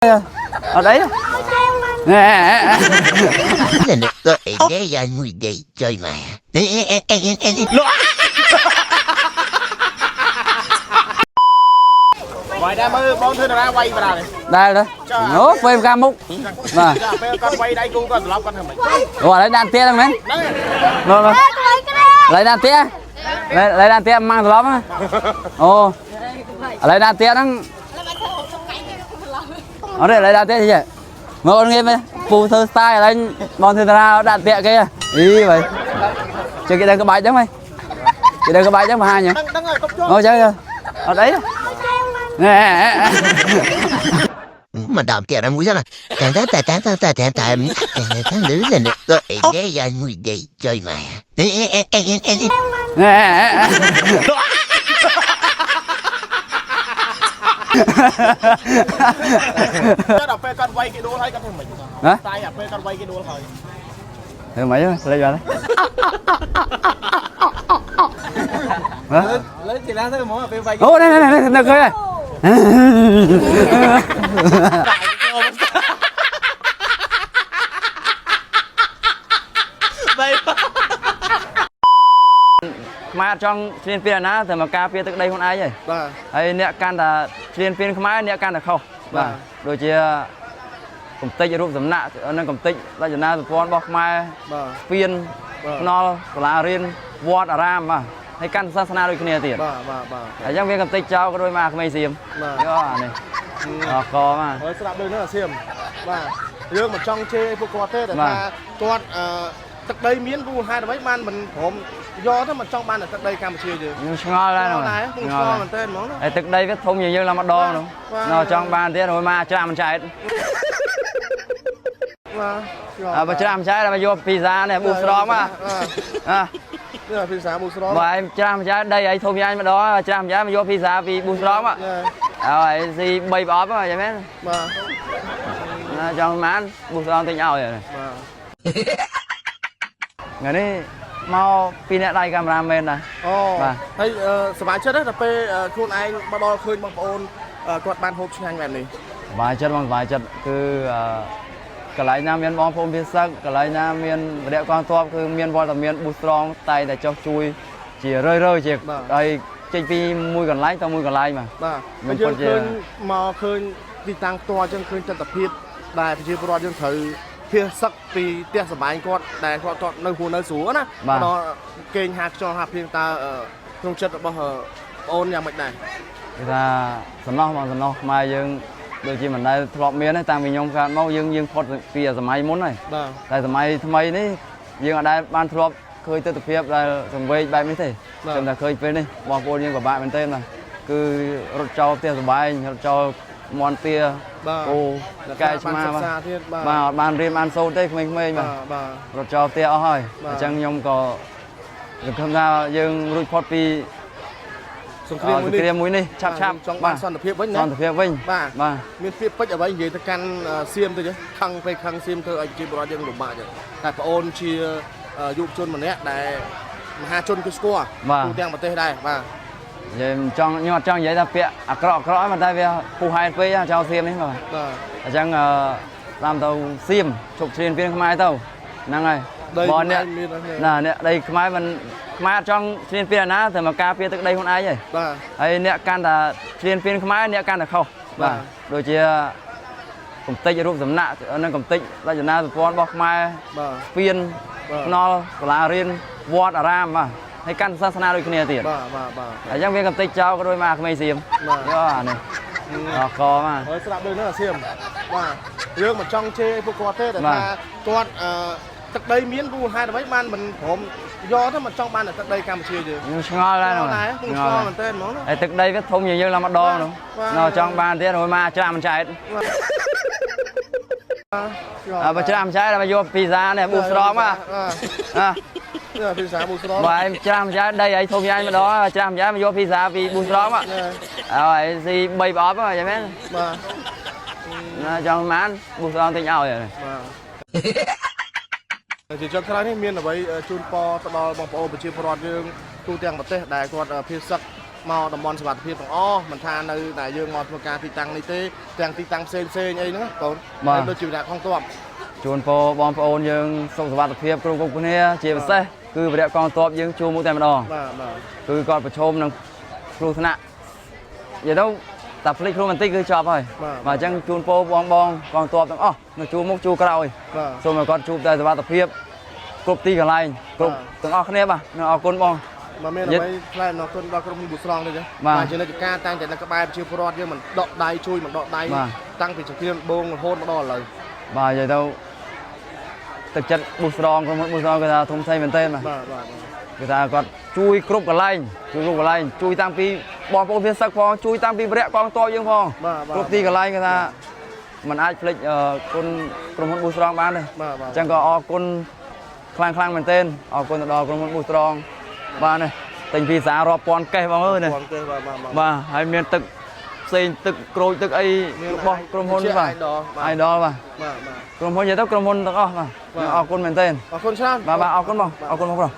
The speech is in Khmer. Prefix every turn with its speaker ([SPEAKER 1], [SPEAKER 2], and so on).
[SPEAKER 1] ở đấy nè
[SPEAKER 2] là được tôi để ra người để chơi mà
[SPEAKER 3] ngoài ra mới bón thứ ra quay vào này
[SPEAKER 1] đây đấy nó phim ca múc mà
[SPEAKER 3] con quay đây cũng con lóc con thằng mình
[SPEAKER 1] rồi lấy đàn tia đâu mấy rồi lấy đàn tia lấy đàn tia mang từ lắm á ồ lấy đàn tia đó ở đây lấy đàn tia gì vậy mà con nghe phù thơ style lấy bọn thơ ra đàn tia kia ý vậy chơi cái đây có bài chứ mày cái đây có bài chứ mà hai nhỉ ngồi chơi rồi ở đấy nè
[SPEAKER 2] mà đàm tiền em muốn sao này tháng nữ là được tôi để ra người để chơi mà
[SPEAKER 1] nè
[SPEAKER 3] chắc là phê con quay cái đuôi hay con thằng mình
[SPEAKER 1] hả
[SPEAKER 3] tay à phê con quay cái đuôi thôi
[SPEAKER 1] thử mấy lấy vào đấy
[SPEAKER 3] lấy chỉ lá thôi món là phê quay
[SPEAKER 1] ô đây này này cười này mà trong chuyên viên á thì mà ca phía từ đây hôm nay vậy hay nè can là chuyên viên không ai nè can là không và đôi chia công tyรูปสำนักนั่นcông ty làจะน่าพรบอกมาphiên nó là riêng วอดอารามมาให้กันศาสนาโดยគ្នាទៀតហើយយ៉ាងវាកំតិចចោលក៏ដោយមកក្មេងសៀមយោអានេះកមក
[SPEAKER 3] ស្ដាប់ដូចនោះអាសៀមបាទយើងមិនចង់ជេរពួកគាត់ទេតែថាគាត់ទឹកដីមានគូហេតុអ្វីបានមិនព្រមយកទៅមិនចង់បានទឹកដីកម្ពុជាយើង
[SPEAKER 1] ខ្ញុំឆ្ងល់ដែរឆ្ងល់
[SPEAKER 3] មែនទេហ្មង
[SPEAKER 1] ហើយទឹកដីវាធំជាងយើងឡើងម្ដងនោះនៅចង់បានទៀតហើយមកច្រាមចែកបើច្រាមចែកមកយកពីសានេះប៊ូស្រងមក
[SPEAKER 3] នេះពីសាប៊ូស្រង
[SPEAKER 1] បាទច្រាមចែកដីឲ្យធំយ៉ាងម្ដងច្រាមចែកមកយកពីសាពីប៊ូស្រងមកហើយស៊ី3ប្រអប់ហ្នឹងយ៉ាងមែនបាទចង់បានប៊ូស្រងទិញឲ្យបាទថ្ងៃនេះមកពីអ្នកដៃកាមេរ៉ាមែនដែរ
[SPEAKER 3] អូបាទហើយសប្បាយចិត្តទេដល់ពេលខ្លួនឯងមកដល់ឃើញបងប្អូនគាត់បានហូបឆ្ងាញ់បែបនេះ
[SPEAKER 1] សប្បាយចិត្តបងសប្បាយចិត្តគឺកន្លែងណាមានបងប្អូនភាសាកន្លែងណាមានវិរៈកងទ័ពគឺមានវត្តមានប៊ូស្រងតែតែចុះជួយជារឿយជាហើយចេញពីមួយកន្លែងទៅមួយកន្លែង
[SPEAKER 3] បាទយើងឃើញមកឃើញទីតាំងផ្ទាល់ចឹងឃើញទស្សនវិជ្ជាដែលប្រជាពលរដ្ឋយើងត្រូវភាសឹកពីផ្ទះសម្បែងគាត់ដែលគាត់នៅហួរនៅស្រួលណាដល់គេងហាខ្យល់ហាភ្លៀងតើក្នុងចិត្តរបស់បងអូនយ៉ាងម៉េចដែរ
[SPEAKER 1] គឺថាសំណោះបងសំណោះខ្មែរយើងដូចជាមិនដែលធ្លាប់មានទេតាំងពីខ្ញុំកើតមកយើងផុតពីសម័យមុនហើយតែសម័យថ្មីនេះយើងអត់ដែលបានធ្លាប់ឃើញទស្សនវិជ្ជាដែលសង្វេគបែបនេះទេខ្ញុំតែឃើញពេលនេះបងប្អូនយើងពិបាកមែនទេណាគឺរត់ចោលផ្ទះសម្បែងរត់ចោលមន់ទាអូកែឆ្មាបាទអត់បានរៀនបានសូត្រទេក្មេងៗបាទរត់ចោលផ្ទះអស់ហើយអញ្ចឹងខ្ញុំក៏សង្ឃឹមថាយើងរួចផុតពីសង្គ្រាមមួយនេះឆាប់
[SPEAKER 3] ចង់បានសន្តិភាពវិញណា
[SPEAKER 1] សន្តិភាពវិញ
[SPEAKER 3] បាទមានពាក្យពេចន៍អ្វីនិយាយទៅកាន់សៀមទៅខឹងពេលខឹងសៀមធ្វើឲ្យជីវរដ្ឋយើងលំបាកចឹងតែប្អូនជាយុវជនម្នាក់ដែលមហាជនគឺស្គាល់ទូទាំងប្រទេសដែរបាទ
[SPEAKER 1] ខ្ញុំអត់ចង់និយាយថាពាក្យអាក្រក់ប៉ុន្តែវាពុះហេតុពេកចោលសៀមនេះបាទអញ្ចឹងតាមទៅសៀមជប់ជ្រៀនពៀនខ្មែរទៅហ្នឹងហើយបងអ្នកណាអ្នកដីខ្មែរមិនខ្មែរចង់ជ្រៀនពៀនណាតែមកការពារទឹកដីខ្លួនឯងហើយ
[SPEAKER 3] បាទ
[SPEAKER 1] ហើយអ្នកកាន់តែជ្រៀនពៀនខ្មែរអ្នកកាន់តែខុសបាទដូចជាកំតិចរូបសំណាក់នឹងកំតិចរចនាសម្ព័ន្ធរបស់ខ្មែរស្ពានថ្នល់សាលារៀនវត្តអារាមបាទហើយកាន់សាសនាដូចគ្នាទៀត
[SPEAKER 3] បាទ
[SPEAKER 1] អញ្ចឹងវាកំតិចចោលក៏ដោយមកក្មេងសៀមយោអានេះកមក
[SPEAKER 3] ហើយស្ដាប់ដូចនោះអាសៀមបាទយើងមិនចង់ជេរពួកគាត់ទេតែថាគាត់ទឹកដីមានគូហេតុអ្វីបានមិនព្រមយកទៅមិនចង់បានទឹកដីកម្ពុជាយើង
[SPEAKER 1] ខ្ញុំឆ្ងល់ដែរ
[SPEAKER 3] ឆ្ងល់មែនទេហ្មង
[SPEAKER 1] ហើយទឹកដីវាធំជាងយើងឡើងម្ដងនោះនៅចង់បានទៀតហើយមកច្រាមចែកបើច្រាមចែកមកយកពីសានេះប៊ូស្រងមក
[SPEAKER 3] ពីសាប៊ូស្រង
[SPEAKER 1] បាទច្រាមចែកដីឲ្យធំយ៉ាងម្ដងច្រាមចែកមកយកពីសាពីប៊ូស្រងមកហើយស៊ី3ប្រអប់ហ្នឹងយ៉ាងមែនបាទចង់បានប៊ូស្រងទិញឲ្យ
[SPEAKER 3] បាទជាចុងក្រោយនេះមានអ្វីជូនពរទៅដល់បងប្អូនប្រជាពលរដ្ឋយើងទូទាំងប្រទេសដែលគាត់ភាសឹក មកតំបន់សុវត្ថិភាពទាំងអស់មិនថានៅតែយើងមកធ្វើការទីតាំងនេះទេទាំងទីតាំងផ្សេងអីហ្នឹងបងដូចជាវិរៈក្នុងទ័ព
[SPEAKER 1] ជួនពរបងប្អូនយើងសុខសុវត្ថិភាពគ្រប់គ្នាជាពិសេសគឺវិរៈកងទ័ពយើងជួបមុខតែម្ដង
[SPEAKER 3] បាទ
[SPEAKER 1] គឺគាត់ប្រឈមនឹងគ្រោះថ្នាក់និយាយទៅតែភ្លេចខ្លួនបន្តិចគឺចប់ហើយបាទអញ្ចឹងជួនពរបងកងទ័ពទាំងអស់នៅជួបមុខជួបក្រោយសូមឲ្យគាត់ជួបតែសុវត្ថិភាពគ្រប់ទីកន្លែងគ្រប់ទាំងអស់គ្នាបាទអរគុណបង
[SPEAKER 3] មកមានអ្វីផ្លែអរគុណដល់ក្រុមហ៊ុនប៊ូស្រង់ទេបាទជានិច្ចការតាំងតែនៅក្បែរប្រជាពលរដ្ឋយើងមិនដកដៃជួយមិនដកដៃតាំងពីសង្គ្រាមបងរហូតមកដល់ឥឡូវ
[SPEAKER 1] បាទនិយាយទៅទឹកចិត្តប៊ូស្រង់ក្រុមហ៊ុនប៊ូស្រង់គេថាធំធេងមែនទែនបាទគេថាគាត់ជួយគ្រប់កន្លែងជួយតាំងពីបងប្អូនភាសឹកផងជួយតាំងពីវិរៈកងទ័ពយើងផងគ្រប់ទីកន្លែងគេថាมันអាចភ្លេចគុណក្រុមហ៊ុនប៊ូស្រង់បានទេអញ្ចឹងក៏អរគុណខ្លាំងមែនទែនអរគុណទៅដល់ក្រុមហ៊ុនប៊ូស្រង់បាទនេះទិញពីសាររាប់ពាន់កេសបងអើយនេះបាទហើយមានទឹកផ្សេងទឹកក្រូចទឹកអីរបស់ក្រុមហ៊ុនបាទ idol បាទក្រុមហ៊ុននិយាយទៅក្រុមហ៊ុនទាំងអស់បាទអរគុណមែនទែនអរគុណច្រើនបាទអរគុណបងប្រុស